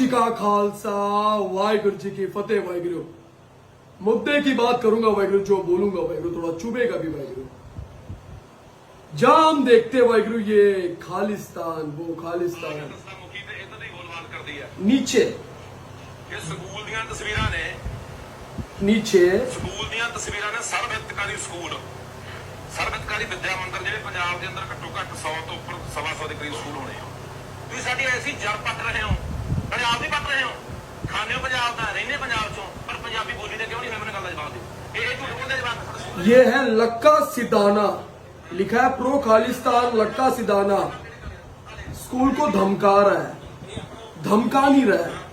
जी का खालसा, वाहिगुरु जी की फतेह। वाहिगुरु मुद्दे की बात करूंगा वाहिगुरु, जो बोलूंगा वाहिगुरु थोड़ा चुभेगा भी वाहिगुरु। जहां हम देखते वाहिगुरु ये खालिस्तान वो खालिस्तान नीचे ਸਕੂਲ ਦੀਆਂ ਤਸਵੀਰਾਂ ਨੇ नीचे ਸਕੂਲ ਦੀਆਂ ਤਸਵੀਰਾਂ ਨੇ ਸਰਬਿਤਕਾਰੀ ਸਕੂਲ ਸਰਬਿਤਕਾਰੀ ਵਿਦਿਆ ਮੰਦਿਰ ਜਿਹੜੇ ਪੰਜਾਬ ਦੇ ਅੰਦਰ ਘੱਟੋ ਘੱਟ 100 ਤੋਂ ਉੱਪਰ 125 ਦੇ ਕਰੀਬ ਸਕੂਲ ਹੋਣੇ ਆ। ਤੁਸੀਂ ਸਾਡੀ ਐਸੀ ਜੜ ਪੱਟ ਰਹੇ ਹੋ, ਪੰਜਾਬ ਦੀ ਪੱਟ ਰਹੇ ਹੋ, ਖਾਣੇ ਹੋ ਪੰਜਾਬ ਦਾ, ਰਹਿੰਦੇ ਪੰਜਾਬ ਚੋਂ, ਪਰ ਪੰਜਾਬੀ ਬੋਲੀ ਦੇ ਕਿਉਂ ਨਹੀਂ ਮੈਨੂੰ ਗੱਲ ਦਾ ਜਵਾਬ ਦਿਓ। ਇਹ ਝੂਠ ਬੋਲਦੇ ਜਵਾਬ। ये है लक्का सिदाना, लिखा है प्रो खालिस्तान लक्का सिदाना। स्कूल को धमका रहा है, धमका नहीं रहा है।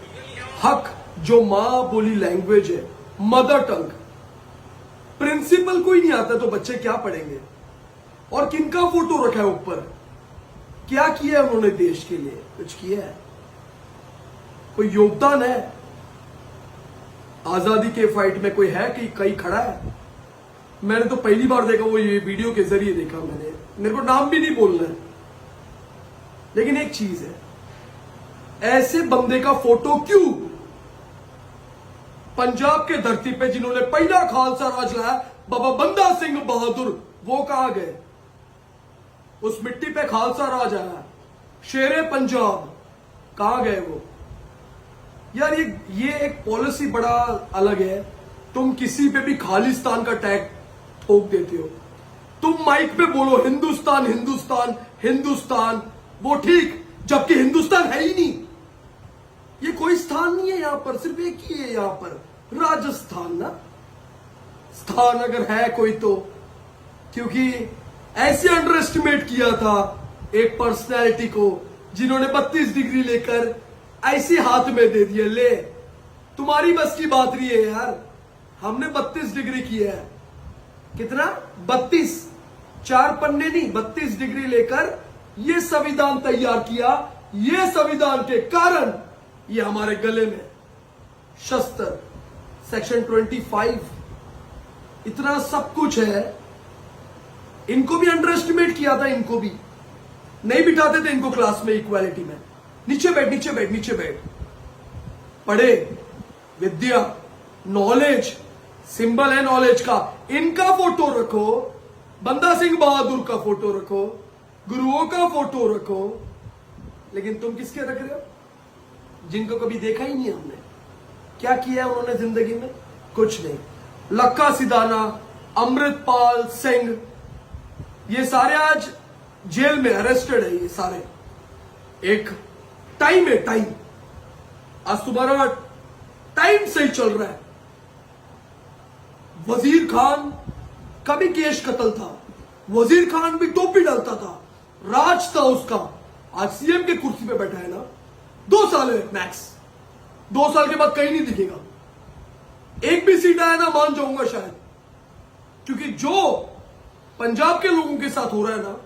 हक जो माँ बोली लैंग्वेज है, मदर टंग, प्रिंसिपल को ही नहीं आता तो बच्चे क्या पढ़ेंगे। और किनका फोटो रखा है ऊपर, क्या किया है उन्होंने देश के लिए, कुछ किया है, कोई योगदान है आजादी के फाइट में, कोई है कि कहीं खड़ा है। मैंने तो पहली बार देखा, वो ये वीडियो के जरिए देखा मैंने, मेरे को नाम भी नहीं बोलना है। लेकिन एक चीज है, ऐसे बंदे का फोटो क्यों पंजाब के धरती पे जिन्होंने पहला खालसा राज लाया, बाबा बंदा सिंह बहादुर, वो कहां गए। उस मिट्टी पे खालसा राज आया, शेरे पंजाब, कहां गए वो। यार ये एक पॉलिसी बड़ा अलग है। तुम किसी पे भी खालिस्तान का टैग ठोक देते हो, तुम माइक पे बोलो हिंदुस्तान हिंदुस्तान हिंदुस्तान, वो ठीक, जबकि हिंदुस्तान है ही नहीं। ये कोई स्थान नहीं है यहां पर, सिर्फ एक ही है यहां पर, राजस्थान ना। स्थान अगर है कोई तो, क्योंकि ऐसे अंडर एस्टिमेट किया था एक पर्सनैलिटी को, जिन्होंने 32 डिग्री लेकर ऐसे हाथ में दे दिया, ले तुम्हारी बस की बात नहीं है यार। हमने 32 डिग्री किया है, कितना 32, 4 पन्ने नहीं, 32 डिग्री लेकर ये संविधान तैयार किया। ये संविधान के कारण ये हमारे गले में शस्त्र, सेक्शन 25, इतना सब कुछ है। इनको भी अंडर एस्टिमेट किया था, इनको भी नहीं बिठाते थे इनको क्लास में इक्वालिटी में। नीचे बैठ नीचे बैठ नीचे बैठ, पढ़े, विद्या, नॉलेज, सिंबल है नॉलेज का। इनका फोटो रखो, बंदा सिंह बहादुर का फोटो रखो, गुरुओं का फोटो रखो, लेकिन तुम किसके रख रहे हो, जिनको कभी देखा ही नहीं हमने। क्या किया उन्होंने जिंदगी में, कुछ नहीं। लक्का सिदाना, अमृतपाल सिंह, ये सारे आज जेल में अरेस्टेड है। ये सारे एक टाइम है, टाइम, आज तुम्हारा टाइम सही चल रहा है। वजीर खान का भी केस कत्ल था, वजीर खान भी टोपी डालता था, राज था उसका, आज सीएम के कुर्सी पे बैठा है ना। 2 साल है मैक्स, 2 साल के बाद कहीं नहीं दिखेगा। एक भी सीट आया ना मान जाऊंगा शायद, क्योंकि जो पंजाब के लोगों के साथ हो रहा है ना,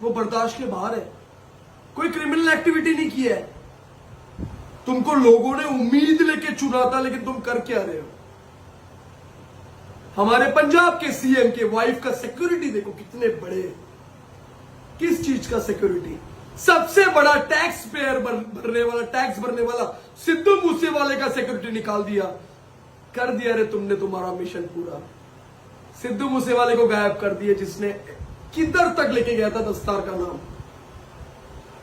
वो बर्दाश्त के बाहर है। कोई क्रिमिनल एक्टिविटी नहीं की है, तुमको लोगों ने उम्मीद लेके चुना था, लेकिन तुम कर क्या रहे हो। हमारे पंजाब के सीएम के वाइफ का सिक्योरिटी देखो कितने बड़े, किस चीज का सिक्योरिटी, सबसे बड़ा टैक्स पेयर भरने वाला, टैक्स भरने वाला सिद्धू मूसेवाले का सिक्योरिटी निकाल दिया, कर दिया रे तुमने तुम्हारा मिशन पूरा। सिद्धू मूसेवाले को गायब कर दिया, जिसने किधर तक लेके गया था दस्तार का नाम,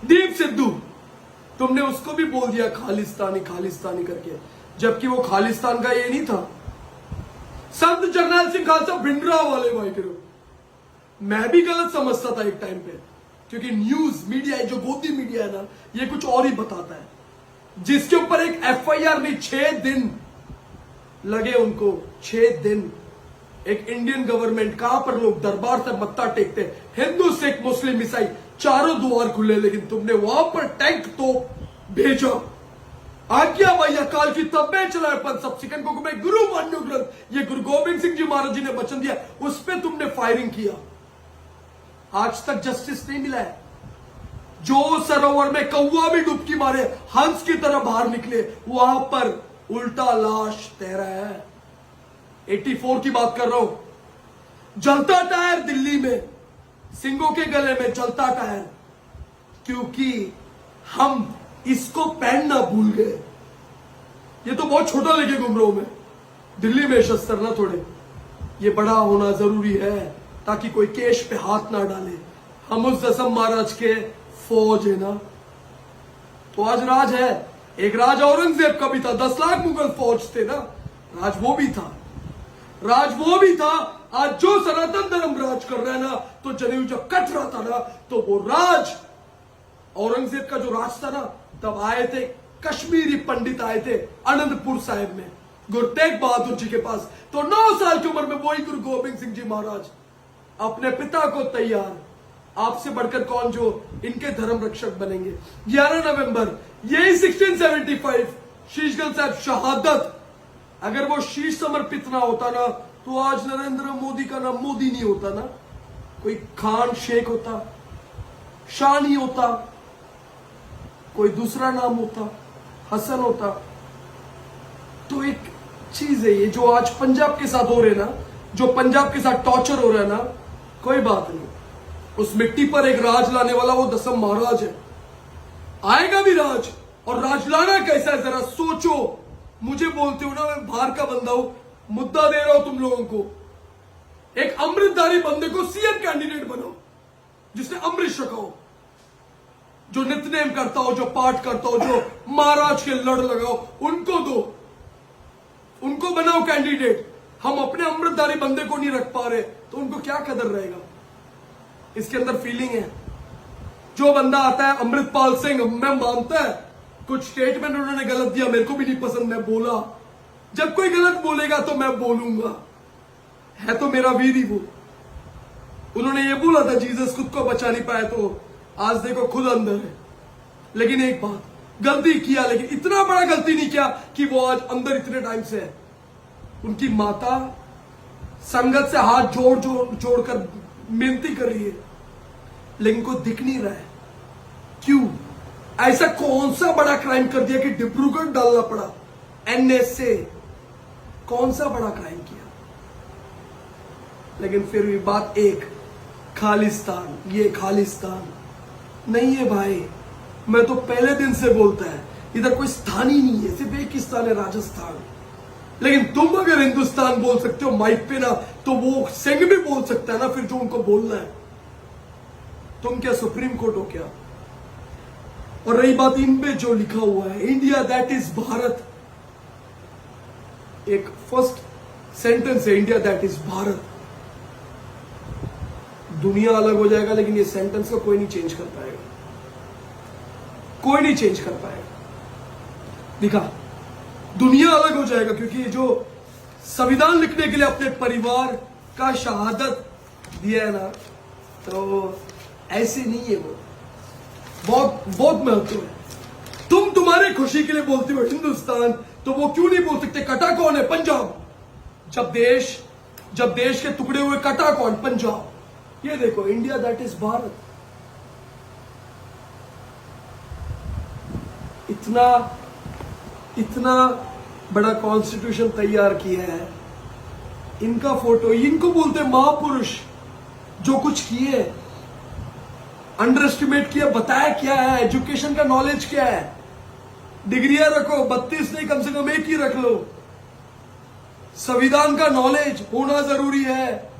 दीप सिद्धू। तुमने उसको भी बोल दिया खालिस्तानी खालिस्तानी करके, जबकि वो खालिस्तान का ये नहीं था। संत जरनैल सिंह खालसा भिंडरा वाले भाई करो, मैं भी गलत समझता था एक टाइम पे, क्योंकि न्यूज मीडिया, जो गोदी मीडिया है ना, ये कुछ और ही बताता है। जिसके ऊपर एक एफआईआर नहीं, 6 दिन लगे उनको, 6 दिन। एक इंडियन गवर्नमेंट, कहां पर लोग दरबार से मत्था टेकते, हिंदू सिख मुस्लिम ईसाई चारों द्वार खुले, लेकिन तुमने वहां पर टैंक तो भेजा। आज्ञा भाई अकाल की तब्बे चलाए पर सब सिकन को मैं गुरु मान्यो ग्रंथ, ये गुरु गोविंद सिंह जी महाराज जी ने वचन दिया, उस पर तुमने फायरिंग किया। आज तक जस्टिस नहीं मिला है। जो सरोवर में कौवा भी डुबकी मारे, हंस की तरह बाहर निकले, वहां पर उल्टा लाश तैरा है। 84 की बात कर रहा हूं। जलता टायर दिल्ली में, सिंगों के गले में जलता टायर, क्योंकि हम इसको पहनना भूल गए। ये तो बहुत छोटा लेके घूम रहा हूं मैं। दिल्ली में शस्त्र ना थोड़े, ये बड़ा होना जरूरी है ताकि कोई केश पे हाथ ना डाले। हम उस दसम महाराज के फौज है ना, तो आज राज है। एक राज औरंगजेब का भी था, 10 लाख मुगल फौज थे ना, राज वो भी था, राज वो भी था। आज जो सनातन धर्म राज कर रहा है ना, तो जनेऊ जब कट रहा था ना, तो वो राज औरंगजेब का जो राज था ना, तब आए थे कश्मीरी पंडित, आए थे आनंदपुर साहिब में गुरु तेग बहादुर जी के पास। तो 9 साल की उम्र में वही गुरु गोबिंद सिंह जी महाराज अपने पिता को तैयार, आपसे बढ़कर कौन जो इनके धर्म रक्षक बनेंगे। 11 नवंबर यही 1675 शीशगंज साहब शहादत। अगर वो शीश समर्पित ना होता ना, तो आज नरेंद्र मोदी का नाम मोदी नहीं होता ना, कोई खान शेख होता, शाह नहीं होता, कोई दूसरा नाम होता, हसन होता। तो एक चीज है ये जो आज पंजाब के साथ हो रहे ना, जो पंजाब के साथ टॉर्चर हो रहा है ना, कोई बात नहीं। उस मिट्टी पर एक राज लाने वाला वो दसम महाराज है, आएगा भी राज। और राज लाना कैसा है जरा सोचो। मुझे बोलते हो ना, मैं बाहर का बंदा हूं, मुद्दा दे रहा हूं तुम लोगों को। एक अमृतधारी बंदे को सीएम कैंडिडेट बनाओ, जिसने अमृत छका हो, जो नित्यनेम करता हो, जो पाठ करता हो, जो महाराज के लड़ लगाओ, उनको दो, उनको बनाओ कैंडिडेट। हम अपने अमृतधारी बंदे को नहीं रख पा रहे, तो उनको क्या कदर रहेगा। इसके अंदर फीलिंग है। जो बंदा आता है अमृतपाल सिंह, मैं मानता है कुछ स्टेटमेंट उन्होंने गलत दिया, मेरे को भी नहीं पसंद, मैं बोला। जब कोई गलत बोलेगा तो मैं बोलूंगा, है तो मेरा वीर ही वो। उन्होंने ये बोला था जीसस खुद को बचा नहीं पाया, तो आज देखो खुद अंदर है। लेकिन एक बात, गलती किया, लेकिन इतना बड़ा गलती नहीं किया कि वो आज अंदर इतने टाइम से है। उनकी माता संगत से हाथ जोड़कर मिनती कर रही है, लेकिन को दिख नहीं रहा है। क्यों? ऐसा कौन सा बड़ा क्राइम कर दिया कि डिब्रूगढ़ डालना पड़ा एनएसए? कौन सा बड़ा क्राइम किया? लेकिन फिर भी बात एक, खालिस्तान, ये खालिस्तान नहीं है भाई। मैं तो पहले दिन से बोलता है, इधर कोई स्थान ही नहीं है, सिर्फ एक ही स्थान है, राजस्थान। लेकिन तुम अगर हिंदुस्तान बोल सकते हो माइक पे ना, तो वो सिंह भी बोल सकता है ना, फिर जो उनको बोलना है। तुम क्या सुप्रीम कोर्ट हो क्या? और रही बात इन पे जो लिखा हुआ है, इंडिया दैट इज भारत, एक फर्स्ट सेंटेंस है, इंडिया दैट इज भारत। दुनिया अलग हो जाएगा, लेकिन ये सेंटेंस को कोई नहीं चेंज कर पाएगा, कोई नहीं चेंज कर पाएगा। दिखा, दुनिया अलग हो जाएगा, क्योंकि ये जो संविधान लिखने के लिए अपने परिवार का शहादत दिया है ना, तो ऐसे नहीं है वो, बहुत बहुत महत्व है। तुम तुम्हारी खुशी के लिए बोलते हो हिंदुस्तान, तो वो क्यों नहीं बोल सकते कटा कौन है? पंजाब। जब देश के टुकड़े हुए कटा कौन? पंजाब। ये देखो, इंडिया दैट इज भारत। इतना बड़ा कॉन्स्टिट्यूशन तैयार किया है, इनका फोटो, इनको बोलते हैं महापुरुष। जो कुछ किए, अंडर एस्टिमेट किया, बताया क्या है, एजुकेशन का नॉलेज क्या है। डिग्रियां रखो, 32 नहीं, कम से कम एक ही रख लो। संविधान का नॉलेज होना जरूरी है।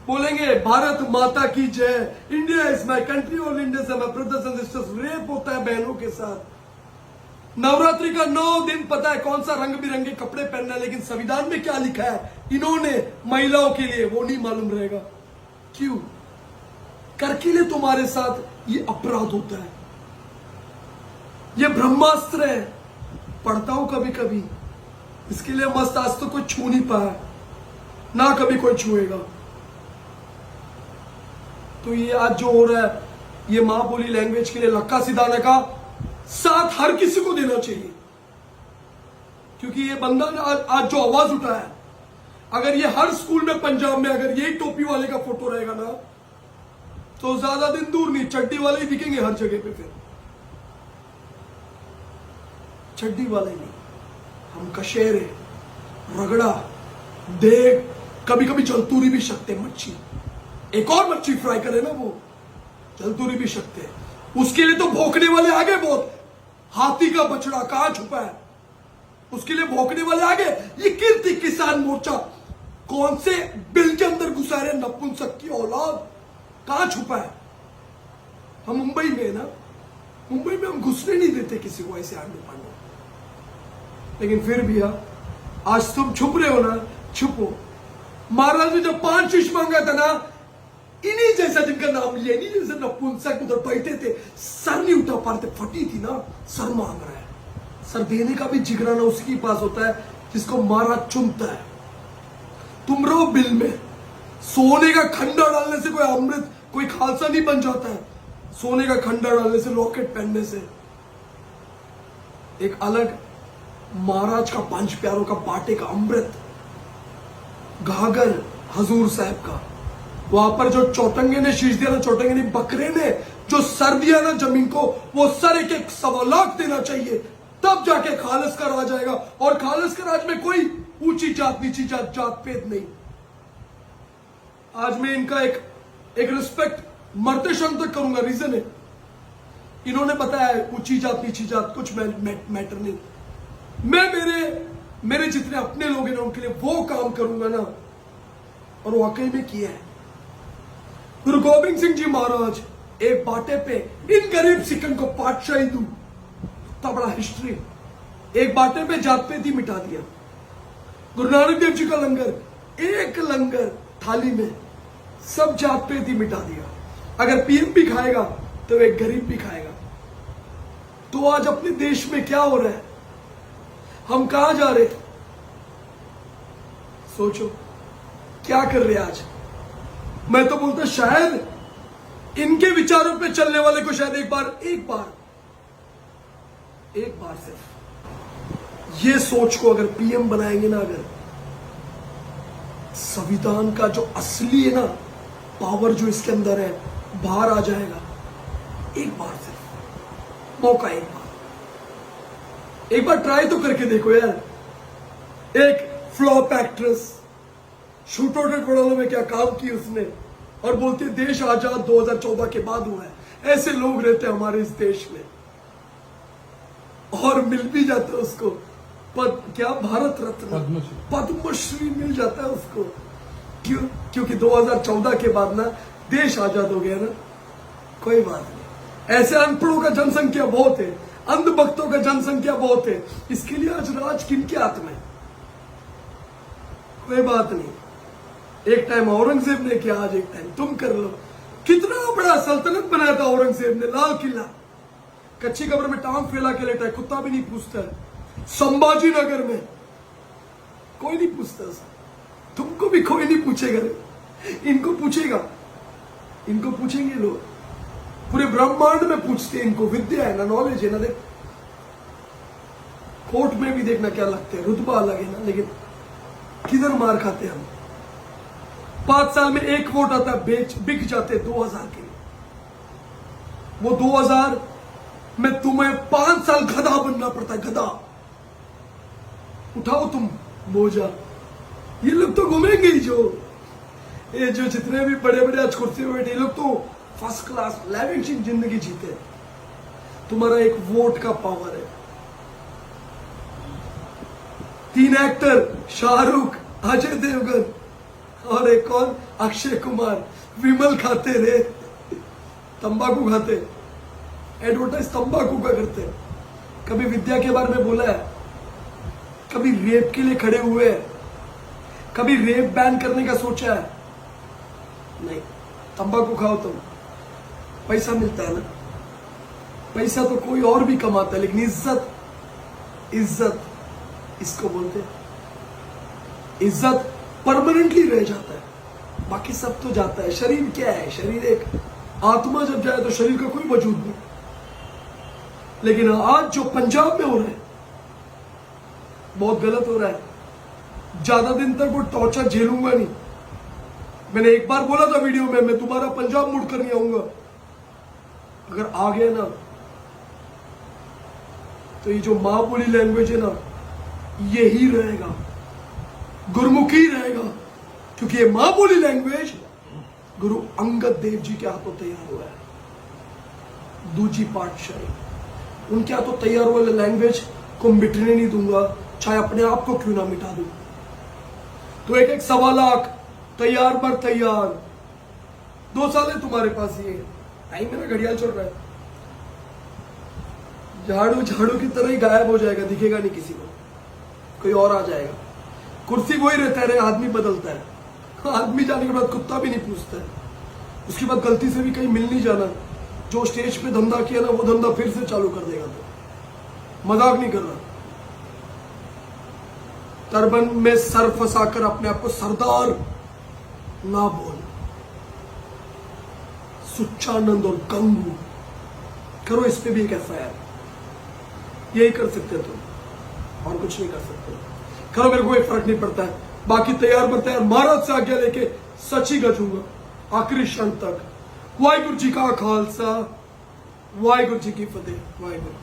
बोलेंगे भारत माता की जय, India is my country, all India से माई ब्रदर्स एंड सिस्टर्स। रेप होता है बहनों के साथ। नवरात्रि का 9 दिन पता है कौन सा रंग बिरंगे कपड़े पहनना है, लेकिन संविधान में क्या लिखा है इन्होंने महिलाओं के लिए, वो नहीं मालूम रहेगा। क्यों? करके लिए तुम्हारे साथ ये अपराध होता है, ये ब्रह्मास्त्र है। पढ़ता हूं कभी कभी, इसके लिए मस्त आज तो कोई छू नहीं पाया, ना कभी कोई छुएगा। तो ये आज जो हो रहा है, ये मां बोली लैंग्वेज के लिए लक्का सिधाने का साथ हर किसी को देना चाहिए, क्योंकि ये बंदा आज जो आवाज उठा है, अगर ये हर स्कूल में पंजाब में अगर यही टोपी वाले का फोटो रहेगा ना, तो ज्यादा दिन दूर नहीं, चड्डी वाले ही दिखेंगे हर जगह पे। फिर चड्डी वाले नहीं, हम कशेरे, रगड़ा, देग, कभी कभी जलतूरी भी सकते हैं। मच्छी, एक और मच्छी फ्राई करे ना, वो जलतूरी भी सकते हैं। उसके लिए तो भोंकने वाले आ गए बहुत। हाथी का बछड़ा कहां छुपा है? उसके लिए भौंकने वाले आगे। ये कीर्ति किसान मोर्चा कौन से बिल के अंदर घुसा रहे? नपुंसक की औलाद कहां छुपा है? हम मुंबई में ना, मुंबई में हम घुसने नहीं देते किसी को ऐसे आंडे पांडे। लेकिन फिर भी आज तुम छुप रहे हो ना, छुपो। महाराज ने जब 5 शीश मांगा था ना, इन्हीं जैसा जिनका नाम लिया, इन्हीं जैसे नपुंसक उधर बैठे थे, सर नहीं उठा पाते, फटी थी ना, सर मांग रहा है। सर देने का भी जिगरा ना उसके पास होता है जिसको महाराज चुनता है। तुम रहो बिल में। सोने का खंडा डालने से कोई अमृत, कोई खालसा नहीं बन जाता है। सोने का खंडा डालने से, लॉकेट पहनने से। एक अलग महाराज का 5 प्यारों का बाटे का अमृत, घाघर हजूर साहब का, वहां पर जो चौटंगे ने शीश दिया ना, चौटंगे ने, बकरे ने जो सर दिया ना जमीन को, वो सर एक 1.25 लाख देना चाहिए, तब जाके खालिस का राज आएगा। और खालिस के राज में कोई ऊंची जात नीची जात, जात भेद नहीं। आज मैं इनका एक रिस्पेक्ट मरते क्षण तक करूंगा। रीजन है, इन्होंने बताया ऊंची जात नीची जात कुछ मैटर नहीं। मैं मेरे जितने अपने लोग हैं ना, उनके लिए वो काम करूंगा ना, और वाकई में किया है। गुरु गोबिंद सिंह जी महाराज एक बाटे पे इन गरीब सिखन को पातशाही दूं, इतना बड़ा हिस्ट्री। एक बाटे पे जात पेद ही मिटा दिया। गुरु नानक देव जी का लंगर, एक लंगर थाली में सब जात पेद ही मिटा दिया। अगर पीएम भी खाएगा तो एक गरीब भी खाएगा। तो आज अपने देश में क्या हो रहा है? हम कहां जा रहे? सोचो क्या कर रहे हैं आज। मैं तो बोलता शायद इनके विचारों पे चलने वाले को शायद एक बार सिर्फ ये सोच को अगर पीएम बनाएंगे ना, अगर संविधान का जो असली है ना पावर जो इसके अंदर है बाहर आ जाएगा। एक बार सिर्फ मौका, एक बार ट्राई तो करके देखो यार। एक फ्लॉप एक्ट्रेस शूटर घोड़ालों में क्या काम की उसने, और बोलती है देश आजाद 2014 के बाद हुआ है। ऐसे लोग रहते हैं हमारे इस देश में, और मिल भी जाता है उसको क्या भारत रत्न, पद्मश्री मिल जाता है उसको। क्यों? क्योंकि 2014 के बाद ना देश आजाद हो गया ना। कोई बात नहीं, ऐसे अनपढ़ों का जनसंख्या बहुत है, अंधभक्तों का जनसंख्या बहुत है। इसके लिए आज राज किनके हाथ में? कोई बात नहीं। एक टाइम औरंगजेब ने किया, आज एक टाइम तुम कर लो। कितना बड़ा सल्तनत बनाया था औरंगजेब ने, लाल किला। कच्ची कब्र में टांग फैला के लेटा है, कुत्ता भी नहीं पूछता है। संभाजी नगर में कोई नहीं पूछता। तुमको भी कोई नहीं पूछेगा, इनको पूछेगा, इनको पूछेंगे लोग। पूरे ब्रह्मांड में पूछते हैं इनको। विद्या है ना, नॉलेज है ना। देख कोर्ट में भी देखना क्या लगते हैं, रुतबा अलग है ना, लेकिन किधर मार खाते हम। 5 साल में 1 वोट आता है, बिक जाते 2000 के लिए। वो 2000 में तुम्हें 5 साल गधा बनना पड़ता है, गधा। उठाओ तुम बोझा। ये लोग तो घूमेंगे ही, ये जो जितने भी बड़े बड़े आज कुर्सी में बैठे, ये लोग तो फर्स्ट क्लास लैविशिंग जिंदगी जीते। तुम्हारा एक वोट का पावर है। 3 एक्टर, शाहरुख, अजय देवगन और एक कौन, अक्षय कुमार, विमल खाते रे, तंबाकू खाते, एडवर्टाइज तंबाकू का करते। कभी विद्या के बारे में बोला है? कभी रेप के लिए खड़े हुए हैं? कभी रेप बैन करने का सोचा है? नहीं। तंबाकू खाओ तुम, पैसा मिलता है ना। पैसा तो कोई और भी कमाता है, लेकिन इज्जत इसको बोलते हैं। इज्जत परमानेंटली रह जाता है, बाकी सब तो जाता है। शरीर क्या है? शरीर एक आत्मा जब जाए तो शरीर का कोई वजूद नहीं। लेकिन आज जो पंजाब में हो रहा है बहुत गलत हो रहा है। ज्यादा दिन तक वो टॉर्चर झेलूंगा नहीं। मैंने एक बार बोला था वीडियो में, मैं दोबारा पंजाब मुड़ कर नहीं आऊंगा। अगर आ गया ना तो ये जो मां बोली लैंग्वेज है ना, यही रहेगा, गुरमुखी रहेगा। क्योंकि ये मां बोली लैंग्वेज गुरु अंगद देव जी के हाथों तैयार हुआ है। दूजी पातशाही उनके यहाँ तो तैयार वाले लैंग्वेज को मिटने नहीं दूंगा, चाहे अपने आप को क्यों ना मिटा दूं। तो एक एक 1.25 लाख तैयार पर तैयार, 2 साल है तुम्हारे पास, ये टाइम मेरा घड़ियाल चल रहा है, झाड़ू झाड़ू की तरह ही गायब हो जाएगा, दिखेगा नहीं किसी को, कोई और आ जाएगा। कुर्सी वही रहता है, आदमी बदलता है, आदमी जाने के बाद कुत्ता भी नहीं पूछता है, उसके बाद गलती से भी कहीं मिल नहीं जाना, जो स्टेज पे धंधा किया ना वो धंधा फिर से चालू कर देगा। तो मजाक नहीं कर रहा। टर्बन में सर फंसाकर अपने आप को सरदार ना बोल, सुच्चानंद और गंगू करो, इस पे भी एक FIR, यही कर सकते हो तुम, और कुछ नहीं कर सकते। करो, मेरे को कोई फर्क नहीं पड़ता है। बाकी तैयार पर तैयार, महाराज से आज्ञा लेके सच ही गजूंगा आखिरी क्षण तक। वाहिगुरु जी का खालसा, वाहिगुरु जी की फतेह। वाहिगुरु।